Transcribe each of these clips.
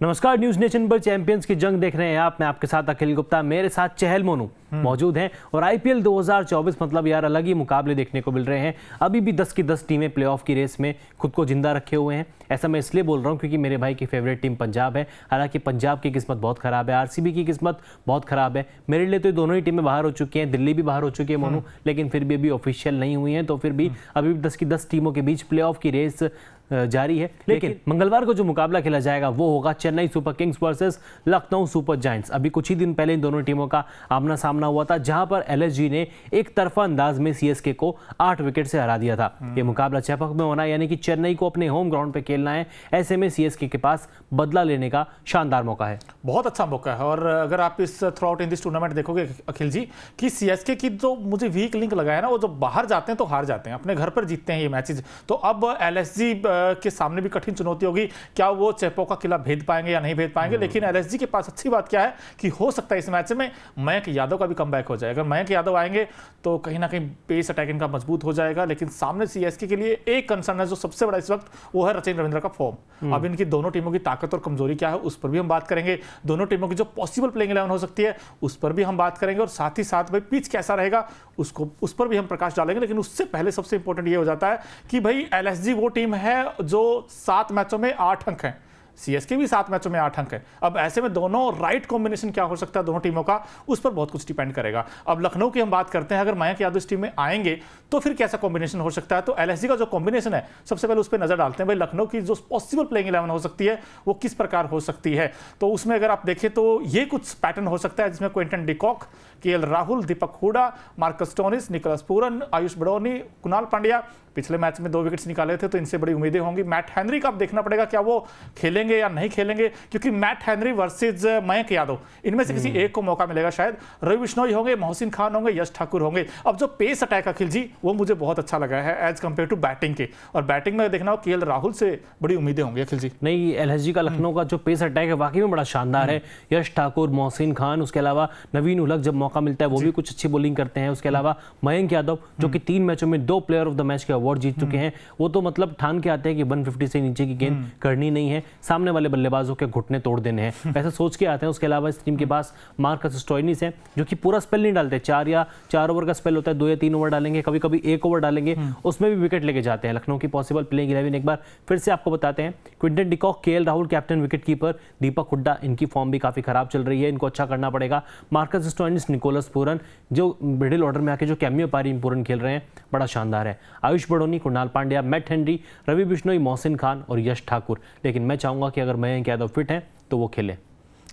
नमस्कार, news nation पर champions की जंग देख रहे हैं आप। मैं आपके साथ अखिल गुप्ता, मेरे साथ चहल मोनू मौजूद हैं और आईपीएल 2024 मतलब यार अलग ही मुकाबले देखने को मिल रहे हैं। अभी भी 10 की 10 टीमें प्लेऑफ की रेस में खुद को जिंदा रखे हुए हैं। ऐसा मैं इसलिए बोल रहा हूं क्योंकि मेरे भाई की फेवरेट टीम पंजाब है। हालांकि पंजाब की किस्मत बहुत खराब है, आरसीबी की किस्मत बहुत खराब है। मेरे लिए तो दोनों ही टीमें बाहर हो चुकी हैं, दिल्ली भी बाहर हो चुकी है मोनू, लेकिन फिर भी अभी ऑफिशियल नहीं हुई हैं। तो फिर भी अभी 10 की 10 टीमों के बीच प्लेऑफ की रेस जारी है। लेकिन मंगलवार को जो मुकाबला खेला जाएगा वो होगा Chennai super Kings versus Lucknow super giants. अभी कुछ ही दिन पहले इन दोनों टीमों का आमना सामना हुआ था, जहां पर एलएसजी ने एक तरफा अंदाज में सीएसके को 8 विकेट से हरा दिया था। ये मुकाबला चेपक में होना, यानी कि चेन्नई को अपने होम ग्राउंड पे खेलना है। ऐसे में सीएसके के पास बदला लेने का शानदार मौका है, बहुत अच्छा मौका है। और अगर आप इस through out in this tournament देखोगे अखिल जी कि सीएसके की जो मुझे वीक लिंक लगा है ना, वो जो बाहर जाते हैं तो हार जाते हैं, अपने घर पर जीतते हैं ये मैचेस। तो अब एलएसजी के सामने भी कठिन चुनौती होगी, क्या वो चेपो का किला भेद पाएंगे या नहीं भेद पाएंगे। लेकिन एलएसजी के पास अच्छी बात क्या है कि हो सकता है इस मैच में मयंक यादव का भी कमबैक हो जाएगा। मयंक यादव आएंगे तो कहीं ना कहीं पेस अटैक इनका मजबूत हो जाएगा। लेकिन सामने सीएसके के लिए एक कंसर्न है जो सबसे बड़ा इस वक्त, वो है रचिन रविंद्र का फॉर्म। अब इनकी दोनों टीमों की ताकत और कमजोरी क्या है उस पर भी हम बात करेंगे। दोनों टीमों की जो पॉसिबल प्लेइंग 11 हो सकती है उस पर भी हम बात करेंगे, और साथ ही साथ भाई पिच कैसा रहेगा उस पर भी हम प्रकाश डालेंगे। लेकिन उससे पहले सबसे इंपॉर्टेंट ये हो जाता है कि भाई एलएसजी वो टीम है जो 7 मैचों में 8 अंक हैं, सीएसके भी 7 मैचों में 8 अंक है। अब ऐसे में दोनों राइट कॉम्बिनेशन क्या हो सकता है दोनों टीमों का, उस पर बहुत कुछ डिपेंड करेगा। अब लखनऊ की हम बात करते हैं, अगर मयंक यादव इस टीम में आएंगे तो फिर कैसा कॉम्बिनेशन हो सकता है। तो एलएसजी का जो कॉम्बिनेशन है सबसे पहले उस पर नजर डालते हैं। भाई लखनऊ की जो पॉसिबल प्लेइंग 11 हो सकती है वो किस प्रकार हो सकती है। तो उसमें अगर आप देखें तो ये कुछ पैटर्न हो सकता है, जिसमें Quinton de Kock, KL Rahul, Deepak Hooda, Marcus Stoinis, Nicholas Pooran, Ayush Badoni, Krunal Pandya. पिछले मैच में 2 विकेट्स निकाले थे तो इनसे बड़ी उम्मीदें होंगी। मैट हेनरी का अब देखना पड़ेगा क्या वो खेलेंगे या नहीं खेलेंगे, क्योंकि Matt Henry versus Mayank Yadav इनमें से किसी एक को मौका मिलेगा शायद। रवि बिश्नोई होंगे, मोहसिन खान होंगे, यश ठाकुर होंगे। अब जो पेस अटैक अखिल जी वो मुझे बहुत अच्छा लगा है एज कंपेयर टू बैटिंग के, और बैटिंग में देखना हो केएल राहुल से बड़ी उम्मीदें होंगी अखिल जी। नहीं, एलएसजी का लखनऊ का जो पेस अटैक है वाकई में बड़ा शानदार है। यश ठाकुर, मोहसिन खान, उसके अलावा नवीन उलक जब मौका मिलता है वो भी कुछ अच्छी बॉलिंग करते हैं। उसके अलावा मयंक यादव जो कि 3 मैचों में 2 प्लेयर ऑफ द मैच के अवार्ड जीत चुके हैं, वो तो मतलब ठान के आते हैं कि 150 से नीचे की गेंद करनी नहीं है, सामने वाले बल्लेबाजों के घुटने तोड़ देने हैं, ऐसा सोच के आते हैं। उसके अलावा इस टीम के पास मार्कस स्टोइनिस है जो कि पूरा स्पेल नहीं डालते, 4 ओवर का स्पेल होता है, 2 या 3 ओवर डालेंगे, कभी कभी 1 ओवर डालेंगे, उसमें भी विकेट लेके जाते हैं। लखनऊ की पॉसिबल प्लेइंग 11 एक बार फिर से आपको बताते हैं। Quinton de Kock, KL Rahul captain wicketkeeper, Deepak Hooda, इनकी फॉर्म भी काफी खराब चल रही है, इनको अच्छा करना पड़ेगा। मार्कस स्टोइनिस, निकोलस पूरन जो मिडिल ऑर्डर में आके जो कैमियो पारी पूरन खेल रहे हैं बड़ा शानदार है। आयुष बड़ौनी, कुणाल पांड्या, मैट हेनरी, रवि बिश्नोई, मोहसिन खान और यश ठाकुर। लेकिन मैं चाहूंगा कि अगर मयंक यादव फिट हैं तो वो खेलें,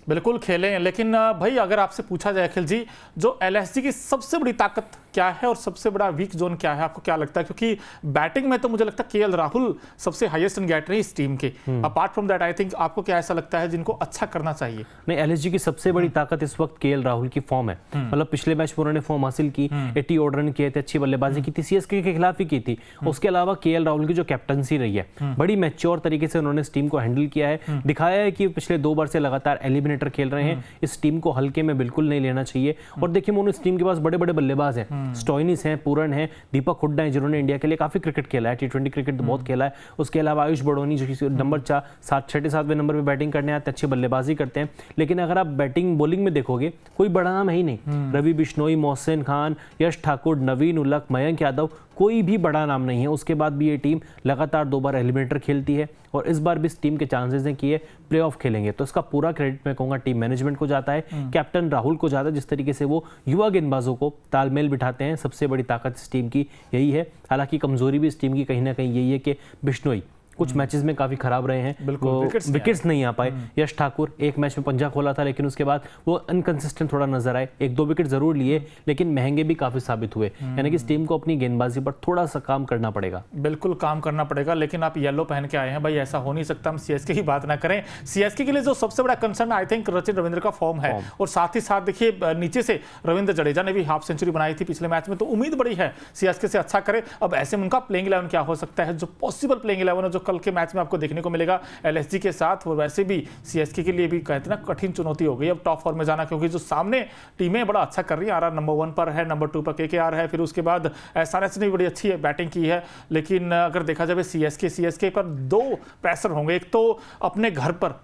बिल्कुल खेलें। लेकिन भाई अगर आपसे पूछा जाए अखिल जी, जो एलएसजी की सबसे बड़ी ताकत क्या है और सबसे बड़ा वीक जोन क्या है, आपको क्या लगता है? क्योंकि बैटिंग में तो मुझे लगता है केएल राहुल सबसे हाईएस्ट रन गेटर है इस टीम के। Apart from that I think आपको क्या ऐसा लगता है जिनको अच्छा करना चाहिए? नहीं, एलएसजी की सबसे बड़ी ताकत इस वक्त केएल राहुल की फॉर्म है। मतलब पिछले मैच में उन्होंने फॉर्म हासिल की, 80 ओवर रन किए थे, अच्छी बल्लेबाजी की थी, सीएसके के खिलाफ ही की थी। उसके अलावा केएल राहुल की जो कैप्टनसी रही है, बड़ी मैच्योर तरीके से उन्होंने इस टीम को हैंडल किया है, दिखाया है कि पिछले 2 बार से लगातार एलिमिनेटर खेल रहे हैं। इस टीम को हल्के में बिल्कुल नहीं लेना चाहिए। और देखिए मोनू, इस टीम के पास बड़े बड़े बल्लेबाज हैं, स्टोइनिस हैं, पूरन है, दीपक हुड्डा है जिन्होंने इंडिया के लिए काफी क्रिकेट खेला है, T20 क्रिकेट तो बहुत खेला है। उसके अलावा आयुष बड़ौनी जो कि नंबर 6-7वें नंबर पे बैटिंग करने आते हैं, अच्छी बल्लेबाजी करते हैं। लेकिन अगर आप बैटिंग बॉलिंग में देखोगे कोई बड़ा नाम है ही नहीं। रवि बिश्नोई, मोहसिन खान, यश ठाकुर, नवीन उलक, मयंक यादव, कोई भी बड़ा नाम नहीं है। उसके बाद भी ये टीम लगातार 2 बार एलिमिनेटर खेलती है और इस बार भी इस टीम के चांसेस हैं कि ये प्लेऑफ खेलेंगे। तो इसका पूरा क्रेडिट मैं कहूँगा टीम मैनेजमेंट को जाता है, कैप्टन राहुल को जाता है, जिस तरीके से वो युवा गेंदबाजों को तालमेल बिठाते हैं। सबसे बड़ी ताकत इस टीम की यही है। हालांकि कमजोरी भी इस टीम की कहीं ना कहीं यही है कि बिश्नोई कुछ मैचेस में काफी खराब रहे हैं, वो विकेट्स नहीं आ पाए। यश ठाकुर एक मैच में पंजा खोला था, लेकिन उसके बाद वो अनकंसिस्टेंट थोड़ा नजर आए, 1-2 विकेट जरूर लिए, लेकिन महंगे भी काफी साबित हुए। यानी कि इस टीम को अपनी गेंदबाजी पर थोड़ा सा काम करना पड़ेगा। बिल्कुल काम करना पड़ेगा। लेकिन आप येलो पहन के आए हैं भाई, ऐसा हो नहीं सकता हम सीएसके की बात ना करें। सीएसके के लिए जो सबसे बड़ा concern I think Rachin Ravindra का फॉर्म है, और साथ ही साथ देखिए नीचे से रविंद्र जडेजा ने भी हाफ सेंचुरी बनाई थी पिछले मैच में, तो उम्मीद बड़ी है सीएसके से अच्छा करे। अब ऐसे में उनका प्लेइंग 11 क्या हो सकता है, जो पॉसिबल प्लेइंग 11 है जो कल के मैच में आपको देखने को मिलेगा एलएसजी के साथ, वो वैसे भी सीएसके के लिए भी कहते हैं ना कठिन चुनौती हो गई अब टॉप 4 में जाना, क्योंकि जो सामने टीमें बड़ा अच्छा कर रही हैं। आरआर नंबर 1 पर है, नंबर 2 पर केकेआर है, फिर उसके बाद एसआरएच ने बड़ी अच्छी बैटिंग की है। लेकिन अगर देखा जाए सीएसके पर 2 प्रेशर होंगे। एक तो अपने घर पर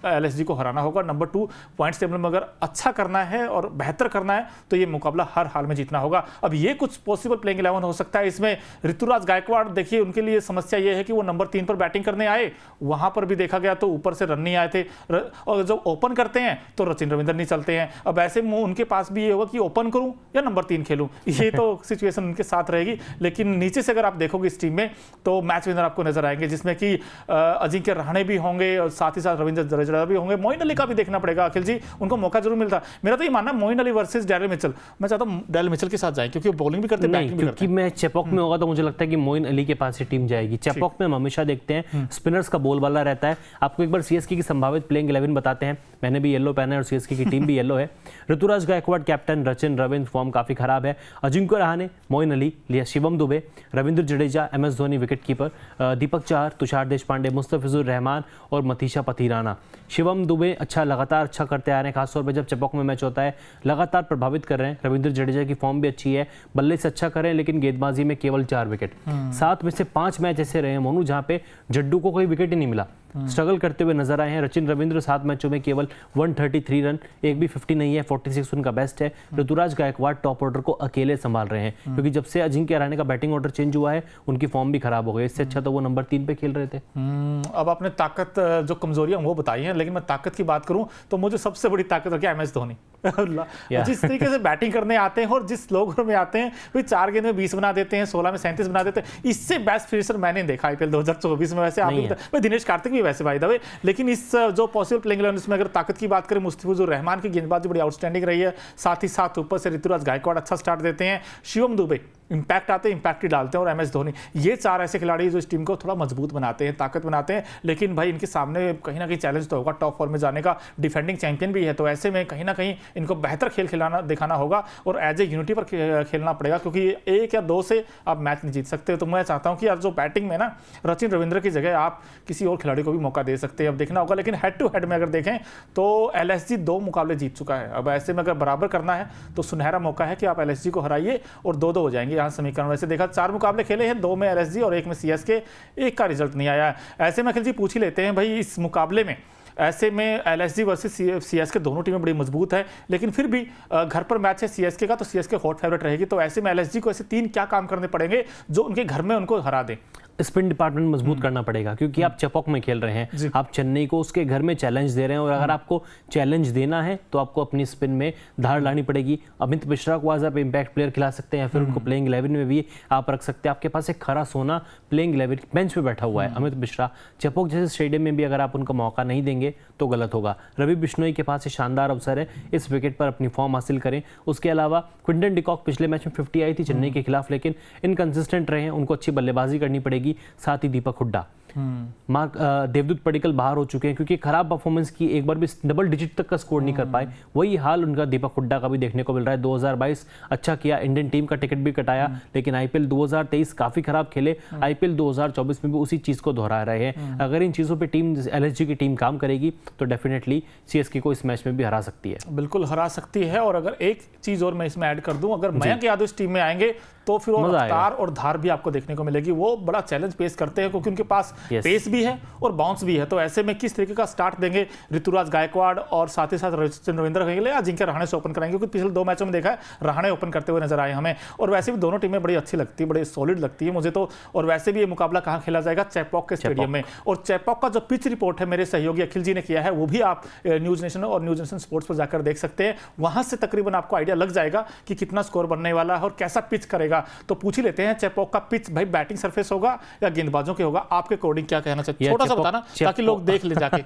एलएसजी को हराना होगा। नंबर 2, पॉइंट्स टेबल में अगर अच्छा करना है और बेहतर करना है तो ये मुकाबला हर हाल में जीतना होगा। अब ये कुछ पॉसिबल प्लेइंग 11 हो सकता है। इसमें ऋतुराज गायकवाड़, देखिए उनके लिए समस्या ये है कि वो नंबर 3 पर बैटिंग करने आए, वहां पर भी देखा गया तो ऊपर से रन नहीं आए थे, और जब ओपन करते हैं तो रचिन रविंद्र नहीं चलते हैं। अब ऐसे में उनके पास भी ये होगा कि ओपन करूं या नंबर 3 खेलूं, ये तो सिचुएशन उनके साथ रहेगी। लेकिन नीचे से अगर आप देखोगे इस टीम में तो मैच विनर आपको नजर आएंगे, जिसमें कि अजिंक्य रहाणे भी होंगे और साथ ही साथ रविंद्र जडेजा भी होंगे। मोइन अली का भी देखना पड़ेगा अखिल जी, उनको मौका जरूर मिलता। मेरा तो ये मानना Moeen Ali versus Daryl Mitchell, मैं चाहता हूं डेरिल मिचेल के साथ जाए क्योंकि वो बॉलिंग भी करते हैं, बैटिंग भी करते हैं। मैं चेपॉक में होगा तो मुझे लगता है कि मोइन अली के पास से टीम जाएगी। चेपॉक में हम हमेशा देखते हैं स्पिनर्स का बोलबाला रहता है। आपको एक बार सीएसके की संभावित प्लेइंग 11 बताते हैं। मैंने भी येलो पहना है और सीएसके की टीम भी येलो है। ऋतुराज गायकवाड़ कैप्टन, रचिन रविंद्र फॉर्म काफी खराब है, अजिंक्य रहाणे, मोइन अली, लिया Shivam Dube, Ravindra Jadeja, MS Dhoni wicketkeeper, Deepak Chahar, Tushar Deshpande, Mustafizur Rahman और मतीशा पथिराना। शिवम दुबे लगातार अच्छा करते आ रहे हैं, खासतौर पर जब चेपॉक में मैच होता है लगातार प्रभावित कर रहे हैं। रविंद्र जडेजा की फॉर्म भी अच्छी है, बल्ले से अच्छा कर रहे हैं लेकिन गेंदबाजी में केवल 4 विकेट। 7 में से 5 मैच ऐसे रहे हैं मोनू जहां पे जड्डू को कोई विकेट ही नहीं मिला, स्ट्रगल करते हुए नजर आए हैं। रचिन रविंद्र 7 मैचों में केवल 133 रन, एक भी 50 नहीं है, 46 उनका बेस्ट है। ऋतुराज गायकवाड़ टॉप ऑर्डर को अकेले संभाल रहे हैं क्योंकि जब से अजिंक्य रहाणे का बैटिंग ऑर्डर चेंज हुआ है उनकी फॉर्म भी खराब हो गई। इससे अच्छा तो वो नंबर 3 पे खेल रहे थे। अब आपने ताकत जो कमजोरियां वो बताई हैं, लेकिन मैं ताकत की बात करूं तो मुझे सबसे बड़ी ताकत है एमएस धोनी। जिस तरीके से बैटिंग करने आते हैं और जिस लोगों में आते हैं, वे 4 गेंद में 20 बना देते हैं, 16 में 37 बना देते हैं। इससे बेस्ट फिनिशर मैंने देखा आईपीएल 2024 में। वैसे आप दिनेश कार्तिक भी वैसे भाई दवे, लेकिन इस जो पॉसिबल प्लेइंग 11 इसमें अगर ताकत की बात करें, मुस्तफिजुर रहमान की गेंदबाजी बड़ी आउटस्टैंडिंग रही है। साथ ही साथ ऊपर से ऋतुराज गायकवाड़ अच्छा स्टार्ट देते हैं, शिवम दुबे इंपैक्ट आते हैं, इंपैक्ट ही डालते हैं, और एमएस धोनी, ये 4 ऐसे खिलाड़ी जो इस टीम को थोड़ा मजबूत बनाते हैं, ताकत बनाते हैं। लेकिन भाई इनके सामने कहीं ना कहीं चैलेंज तो होगा टॉप 4 में जाने का। डिफेंडिंग चैंपियन भी है, तो ऐसे में कहीं ना कहीं इनको बेहतर खेल दिखाना होगा और एज ए यूनिटी पर खेलना पड़ेगा, क्योंकि 1 या 2 से आप मैच नहीं जीत सकते। तो मैं चाहता हूं कि यार जो बैटिंग में ना रचिन रविंद्र की जगह आप किसी और खिलाड़ी को भी मौका दे सकते हैं, अब देखना होगा। लेकिन हेड टू हेड में अगर देखें तो एलएसजी 2 मुकाबले जीत चुका है। अब ऐसे में अगर बराबर करना है तो सुनहरा मौका है कि आप एलएसजी को हराइए और 2-2 हो जाएंगे यहाँ समीकरण। वैसे देखा 4 मुकाबले खेले हैं, 2 में एलएसजी और 1 में सीएसके, 1 का रिजल्ट नहीं आया। ऐसे में अखिल जी पूछ ही लेते हैं भाई, इस मुकाबले में ऐसे में एलएसजी वर्सेस सीएसके दोनों टीमें बड़ी मजबूत है, लेकिन फिर भी घर पर मैच है सीएसके का, तो सीएसके हॉट फेवरेट रहेगी। तो ऐसे में एलएसजी को ऐसे 3 क्या काम करने पड़ेंगे जो उनके घर में उनको हरा दें? स्पिन डिपार्टमेंट मजबूत करना पड़ेगा, क्योंकि आप चेपॉक में खेल रहे हैं, आप चेन्नई को उसके घर में चैलेंज दे रहे हैं, और अगर आपको चैलेंज देना है तो आपको अपनी स्पिन में धार लानी पड़ेगी। अमित मिश्रा को आज आप इंपैक्ट प्लेयर खिला सकते हैं, फिर उनको प्लेइंग 11 में भी आप रख सकते हैं। आपके पास एक खरा सोना प्लेइंग 11 बेंच पे बैठा हुआ है अमित मिश्रा। चेपॉक जैसे स्टेडियम में भी अगर आप उनको मौका नहीं देंगे तो गलत होगा। रवि बिश्नोई के पास शानदार अवसर है, इस विकेट पर अपनी फॉर्म हासिल करें। उसके अलावा क्विंटन डिकॉक पिछले मैच में 50 आई थी चेन्नई के खिलाफ, लेकिन इनकंसिस्टेंट रहे हैं, उनको अच्छी बल्लेबाजी करनी पड़ेगी। साथ ही दीपक हुड्डा, देवदूत पडिक्कल बाहर हो चुके हैं क्योंकि खराब परफॉर्मेंस की, एक बार भी डबल डिजिट तक का स्कोर नहीं कर पाए। वही हाल उनका दीपक हुड्डा का भी देखने को मिल रहा है। 2022 अच्छा किया, इंडियन टीम का टिकट भी कटाया, लेकिन आईपीएल 2023 काफी खराब खेले। आईपीएल 2024 में भी उसी चीज को दोहरा रहे हैं। अगर इन चीजों पे टीम एलएसजी की टीम काम करेगी तो डेफिनेटली सीएसके को इस मैच में भी हरा सकती है। बिल्कुल हरा सकती है। और अगर एक चीज और मैं इसमें ऐड कर दूं, अगर मयंक यादव इस टीम में आएंगे तो फिर वो रफ्तार और धार भी आपको देखने को मिलेगी। वो बड़ा चैलेंज पेश करते हैं क्योंकि उनके पास पेस भी है और बाउंस भी है। तो ऐसे में किस तरीके का स्टार्ट देंगे ऋतुराज गायकवाड़, और साथ ही साथ रचिन रविंद्र खेलेंगे, अजिंक्य रहाणे से ओपन कराएंगे, क्योंकि पिछले 2 मैचों में देखा है रहाणे ओपन करते हुए नजर आए हमें। और वैसे भी दोनों टीमें बड़ी अच्छी लगती है, बड़ी सॉलिड लगती है मुझे तो। और वैसे भी ये मुकाबला कहाँ खेला जाएगा? चेपॉक के स्टेडियम में। और चेपॉक का जो पिच रिपोर्ट है मेरे सहयोगी अखिल जी ने किया है, वो भी आप न्यूज नेशन और न्यूज नेशन स्पोर्ट्स पर जाकर देख सकते हैं। वहां से तकरीबन आपको आइडिया लग जाएगा कि कितना स्कोर बनने वाला है और कैसा पिच करेगा। तो पूछ ही लेते हैं, चेपॉक का पिच भाई बैटिंग सरफेस होगा या गेंदबाजों के होगा? आपके अकॉर्डिंग क्या कहना चाहिए? छोटा सा बताना ताकि लोग देख ले जाके।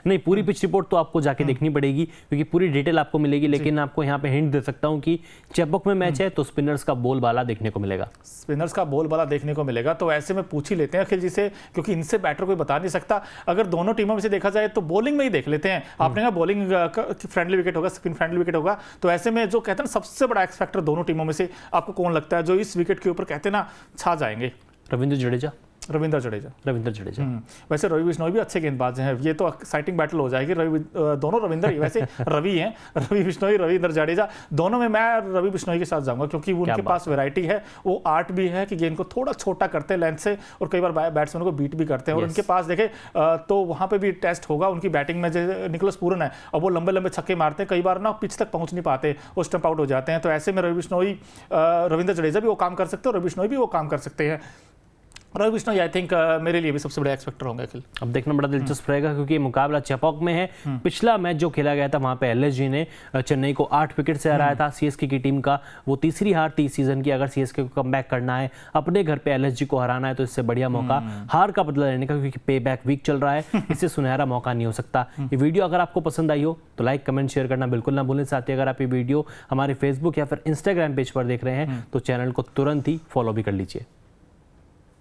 नहीं, पूरी पिच रिपोर्ट तो आपको जाके देखनी पड़ेगी क्योंकि पूरी डिटेल आपको मिलेगी, लेकिन आपको यहाँ पे हिंट दे सकता हूँ कि चेपॉक में मैच है तो स्पिनर्स का बोलबाला देखने को मिलेगा। स्पिनर्स का बोलबाला देखने को मिलेगा। तो ऐसे में पूछ ही लेते हैं अखिल जी से, क्योंकि इनसे बैटर कोई बता नहीं सकता। अगर दोनों टीमों में से देखा जाए तो बॉलिंग में ही देख लेते हैं। आपने कहा बॉलिंग फ्रेंडली विकेट होगा, स्पिन फ्रेंडली विकेट होगा, तो ऐसे में जो कहते हैं सबसे बड़ा एक्स फैक्टर दोनों टीमों में से आपको कौन लगता है जो इस विकेट के ऊपर कहते हैं ना छा जाएंगे? रविंद्र जडेजा। रविंद्र जडेजा। वैसे रवि बिश्नोई भी अच्छे गेंदबाज हैं, ये तो एक्साइटिंग बैटल हो जाएगी। दोनों रविंद्र ही वैसे रवि हैं, रवि बिश्नोई, रविंद्र जडेजा, दोनों में मैं रवि बिश्नोई के साथ जाऊंगा क्योंकि उनके पास वैरायटी है, वो आर्ट भी है कि गेंद को थोड़ा छोटा करते हैं लेंथ से और कई बार बैट्समैन को बीट भी करते हैं। और उनके पास देखे तो वहां पे भी टेस्ट होगा उनकी बैटिंग में। जैसे निकोलस पूरन है, अब वो लंबे लंबे छक्के मारते हैं, कई बार ना पिच तक पहुंच नहीं पाते, वो स्टंप आउट हो जाते हैं। तो ऐसे में रवि बिश्नोई, रविंद्र जडेजा भी वो काम कर सकते हैं और रवि बिश्नोई भी वो काम कर सकते हैं। रवि बिश्नोई आई थिंक मेरे लिए भी सबसे बड़े एक्सपेक्टर होंगे अखिल। अब देखना बड़ा दिलचस्प रहेगा क्योंकि मुकाबला चेपॉक में है। पिछला मैच जो खेला गया था वहां पे एलएसजी ने चेन्नई को 8 विकेट से हराया था। सीएसके की टीम का वो तीसरी हार थी सीजन की। अगर सीएसके को कमबैक करना है, अपने घर पे एलएसजी को हराना है, तो इससे बढ़िया मौका हार का बदला लेने का, क्योंकि पे बैक वीक चल रहा है, इससे सुनहरा मौका नहीं हो सकता। ये वीडियो अगर आपको पसंद आई हो तो लाइक कमेंट शेयर करना बिल्कुल ना भूलें। साथ ही अगर आप ये वीडियो हमारे फेसबुक या फिर इंस्टाग्राम पेज पर देख रहे हैं तो चैनल को तुरंत ही फॉलो भी कर लीजिए।